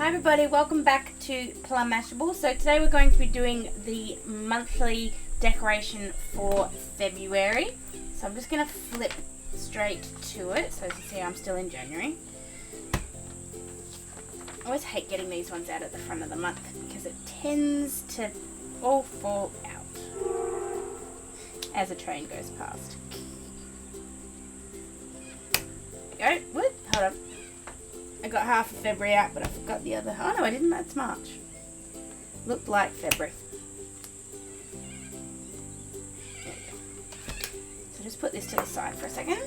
Hi everybody, welcome back to Plum Mashable. So today we're going to be doing the monthly decoration for February. So I'm just going to flip straight to it. So as you see, I'm still in January. I always hate getting these ones out at the front of the month because it tends to all fall out as a train goes past. There we go. Whoop, hold on. I got half of February out, but I forgot the other. Oh no, I didn't. That's March. Looked like February. There we go. So just put this to the side for a second.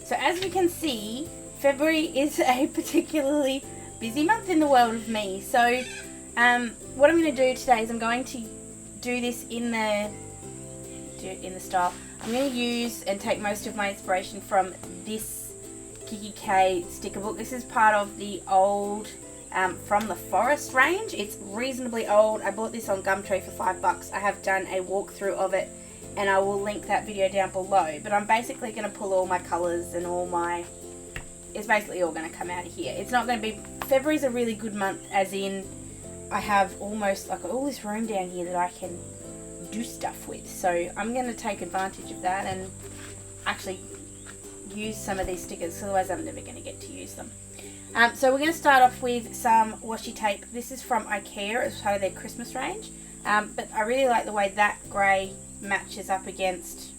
So as you can see, February is a particularly busy month in the world of me. So what I'm going to do today is I'm going to do this in the style. I'm going to use and take most of my inspiration from this kikki.k sticker book. This is part of the old From the Forest range. It's reasonably old. I bought this on Gumtree for $5. I have done a walkthrough of it and I will link that video down below. But I'm basically going to pull all my colours and it's basically all going to come out of here. It's not going to be... February's a really good month, as in I have almost like all this room down here that I can do stuff with. So I'm going to take advantage of that and actually use some of these stickers, otherwise I'm never going to get to use them. So we're going to start off with some washi tape. This is from Ikea. It's part of their Christmas range, but I really like the way that grey matches up against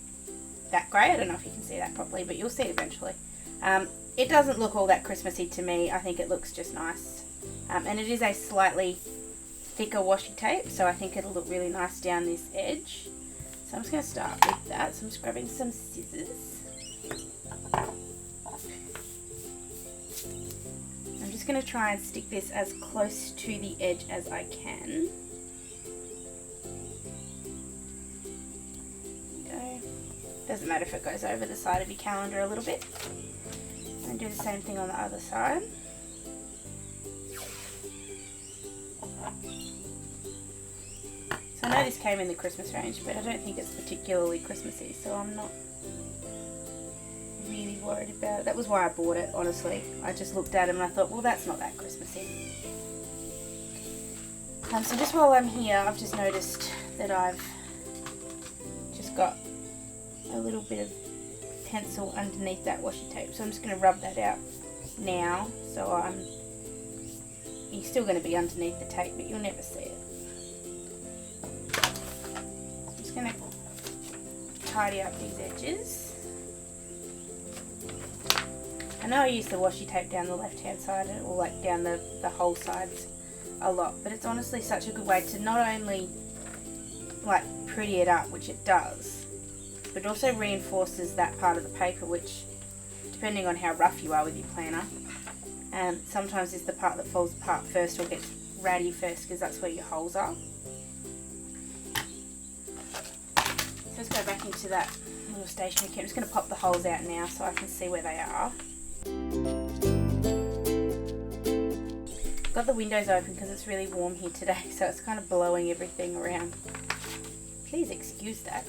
that grey. I don't know if you can see that properly, but you'll see it eventually. It doesn't look all that Christmassy to me. I think it looks just nice, and it is a slightly thicker washi tape, so I think it'll look really nice down this edge. So I'm just going to start with that. So I'm just grabbing some scissors. I'm just going to try and stick this as close to the edge as I can. There we go. Doesn't matter if it goes over the side of your calendar a little bit. And do the same thing on the other side. So I know this came in the Christmas range, but I don't think it's particularly Christmassy, so I'm not really worried about it. That was why I bought it, honestly. I just looked at it and I thought, well, that's not that Christmassy. So just while I'm here, I've just noticed that I've just got a little bit of pencil underneath that washi tape. So I'm just going to rub that out now. So you're still going to be underneath the tape, but you'll never see it. I'm just going to tidy up these edges. I know I use the washi tape down the left hand side, or like down the whole sides a lot, but it's honestly such a good way to not only like pretty it up, which it does, but it also reinforces that part of the paper, which, depending on how rough you are with your planner, sometimes is the part that falls apart first or gets ratty first, because that's where your holes are. So let's go back into that little stationery kit. I'm just going to pop the holes out now so I can see where they are. Got the windows open because it's really warm here today, so it's kind of blowing everything around. Please excuse that.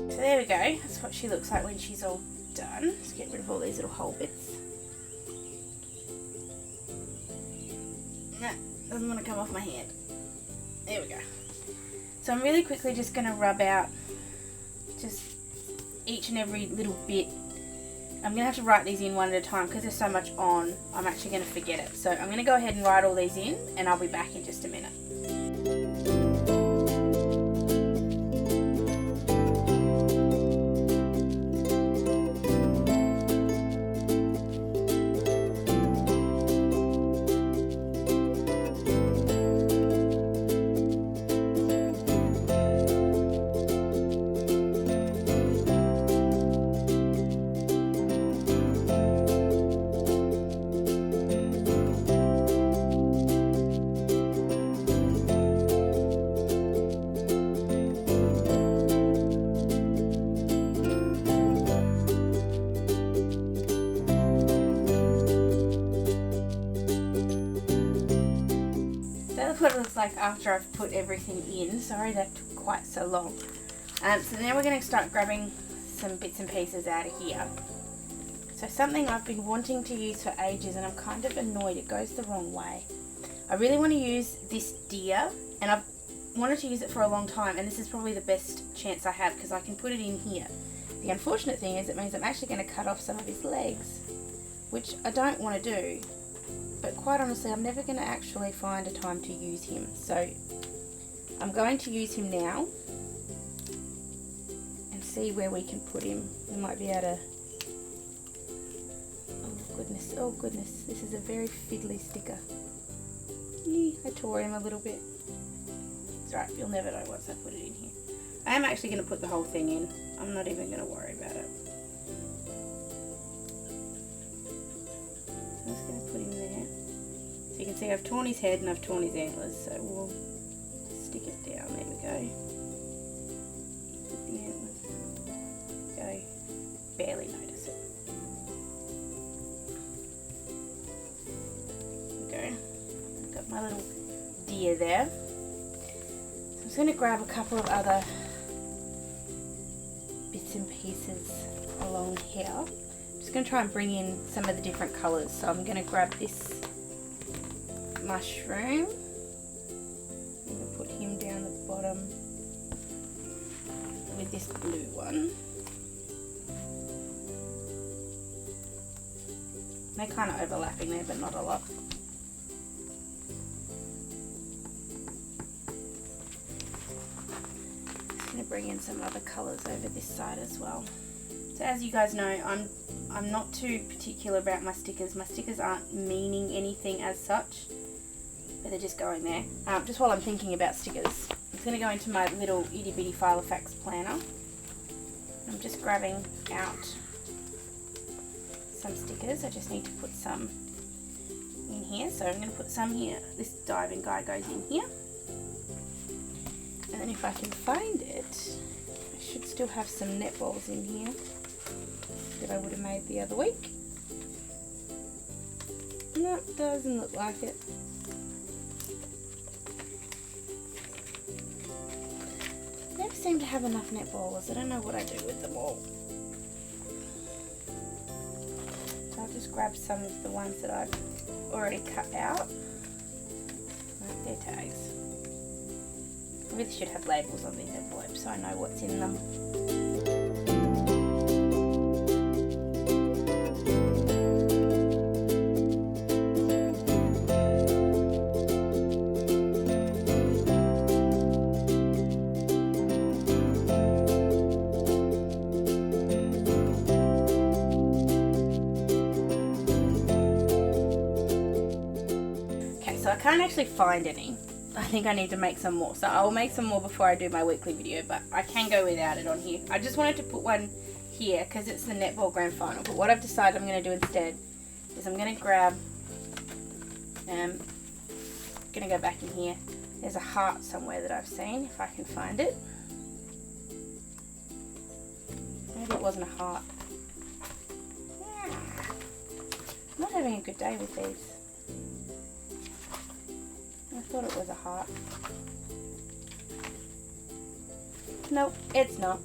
So there we go. That's what she looks like when she's all done. Let's get rid of all these little hole bits. No, doesn't want to come off my hand. There we go. So I'm really quickly just going to rub out just each and every little bit. I'm going to have to write these in one at a time because there's so much on. I'm actually going to forget it. So I'm going to go ahead and write all these in and I'll be back in just a minute. What it looks like after I've put everything in. Sorry that took quite so long. So now we're going to start grabbing some bits and pieces out of here. So something I've been wanting to use for ages, and I'm kind of annoyed it goes the wrong way. I really want to use this deer, and I've wanted to use it for a long time, and this is probably the best chance I have because I can put it in here. The unfortunate thing is it means I'm actually going to cut off some of his legs, which I don't want to do, but quite honestly I'm never going to actually find a time to use him, so I'm going to use him now and see where we can put him. We might be able to... oh goodness, this is a very fiddly sticker. I tore him a little bit. It's alright, you'll never know once I put it in here. I am actually going to put the whole thing in. I'm not even going to worry about it. I'm just going to put him there. So you can see I've torn his head and I've torn his antlers, so we'll stick it down. There we go. Put the antlers. Go. Barely notice it. There we go. I've got my little deer there. So I'm just going to grab a couple of other bits and pieces along here. I'm just going to try and bring in some of the different colours. So I'm going to grab this mushroom. I'm going to put him down the bottom with this blue one. They're kind of overlapping there, but not a lot. Going to bring in some other colours over this side as well. So as you guys know, I'm not too particular about my stickers. My stickers aren't meaning anything as such, but they're just going there. Just while I'm thinking about stickers, I'm going to go into my little itty bitty file of facts planner. I'm just grabbing out some stickers. I just need to put some in here. So I'm going to put some here. This diving guy goes in here. And then if I can find it, I should still have some netballs in here that I would have made the other week. No, doesn't look like it. I never seem to have enough netballs. I don't know what I do with them all. So I'll just grab some of the ones that I've already cut out. They're tags. I really should have labels on these envelopes so I know what's in them. Okay, so I can't actually find any. I think I need to make some more, so I'll make some more before I do my weekly video, but I can go without it on here. I just wanted to put one here because it's the netball grand final, but what I've decided I'm going to do instead is I'm going to grab, going to go back in here. There's a heart somewhere that I've seen, if I can find it. Maybe it wasn't a heart. Yeah. I'm not having a good day with these. I thought it was a heart. Nope, it's not.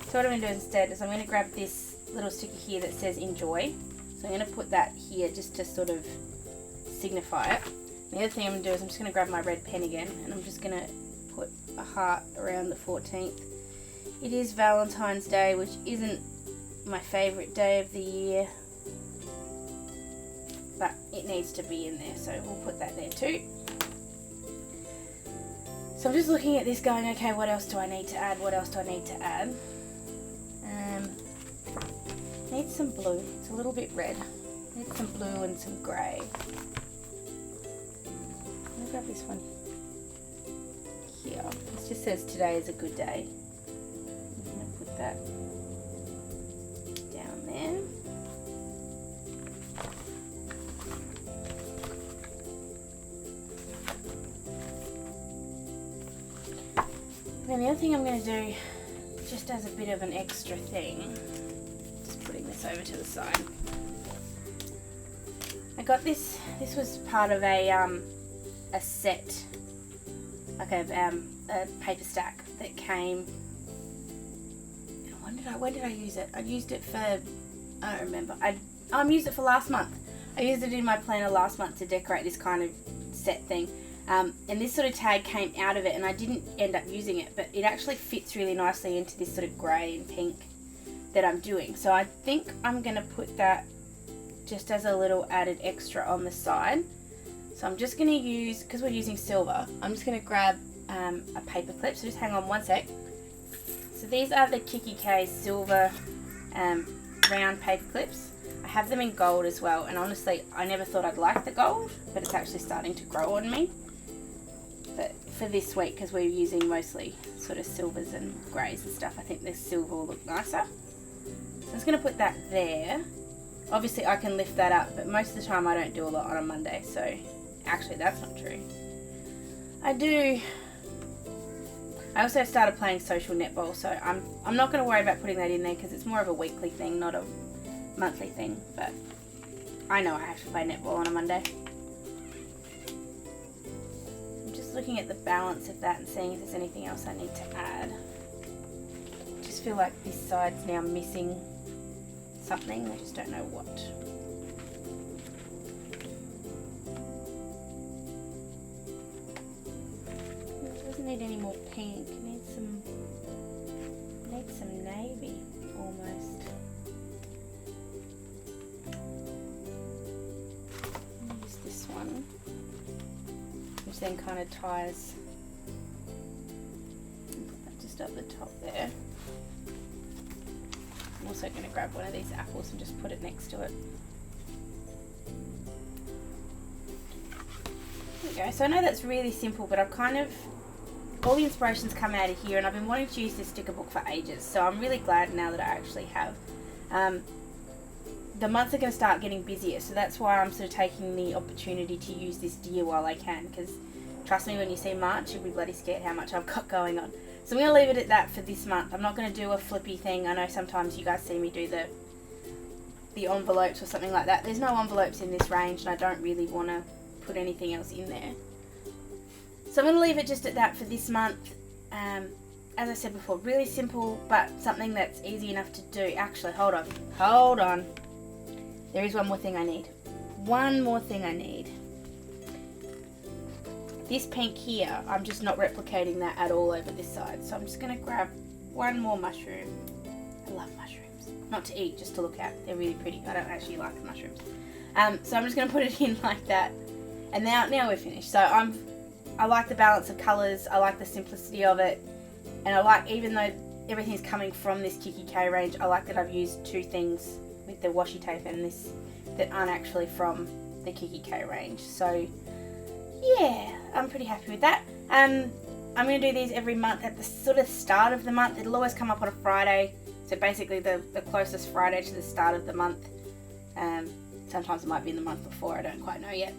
So what I'm going to do instead is I'm going to grab this little sticker here that says enjoy. So I'm going to put that here just to sort of signify it. And the other thing I'm going to do is I'm just going to grab my red pen again and I'm just going to put a heart around the 14th. It is Valentine's Day, which isn't my favourite day of the year, but it needs to be in there, so we'll put that there too. So I'm just looking at this going, okay, what else do I need to add? What else do I need to add? Need some blue. It's a little bit red. Need some blue and some grey. I'll grab this one here. This just says today is a good day. I'm going to put that down there. And then the other thing I'm going to do, just as a bit of an extra thing, just putting this over to the side. I got this was part of a set, like a paper stack that came, when did I use it? I used it for, I don't remember, I used it for last month. I used it in my planner last month to decorate this kind of set thing. And this sort of tag came out of it, and I didn't end up using it, but it actually fits really nicely into this sort of grey and pink that I'm doing. So I think I'm going to put that just as a little added extra on the side. So I'm just going to use, because we're using silver, I'm just going to grab a paper clip. So just hang on one sec. So these are the kikki.k silver round paper clips. I have them in gold as well, and honestly I never thought I'd like the gold, but it's actually starting to grow on me. But for this week, because we're using mostly sort of silvers and greys and stuff, I think this silver will look nicer. So I'm just going to put that there. Obviously I can lift that up, but most of the time I don't do a lot on a Monday, so actually that's not true. I also started playing social netball, so I'm not going to worry about putting that in there because it's more of a weekly thing, not a monthly thing, but I know I have to play netball on a Monday. I'm just looking at the balance of that and seeing if there's anything else I need to add. I just feel like this side's now missing something, I just don't know what. It doesn't need any more pink, it needs some navy almost. Use this one, which then kind of ties, put that just up the top there. I'm also going to grab one of these apples and just put it next to it. There we go. So I know that's really simple, but I've kind of, all the inspirations come out of here, and I've been wanting to use this sticker book for ages, so I'm really glad now that I actually have. The months are going to start getting busier, so that's why I'm sort of taking the opportunity to use this deal while I can, because trust me, when you see March, you'll be bloody scared how much I've got going on. So I'm going to leave it at that for this month. I'm not going to do a flippy thing. I know sometimes you guys see me do the envelopes or something like that. There's no envelopes in this range, and I don't really want to put anything else in there. So I'm going to leave it just at that for this month. As I said before, really simple, but something that's easy enough to do. Actually, hold on. There is one more thing I need. This pink here, I'm just not replicating that at all over this side. So I'm just going to grab one more mushroom. I love mushrooms. Not to eat, just to look at. They're really pretty. I don't actually like mushrooms. So I'm just going to put it in like that. And now we're finished. So I like the balance of colours. I like the simplicity of it. And I like, even though everything's coming from this kikki.k range, I like that I've used two things with the washi tape and this that aren't actually from the kikki.k range. So yeah, I'm pretty happy with that. I'm going to do these every month at the sort of start of the month. It'll always come up on a Friday, so basically the closest Friday to the start of the month. Sometimes it might be in the month before, I don't quite know yet.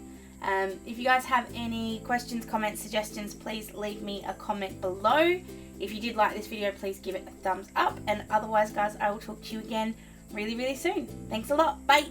If you guys have any questions, comments, suggestions, please leave me a comment below. If you did like this video, please give it a thumbs up, and otherwise guys, I will talk to you again really, really soon. Thanks a lot. Bye.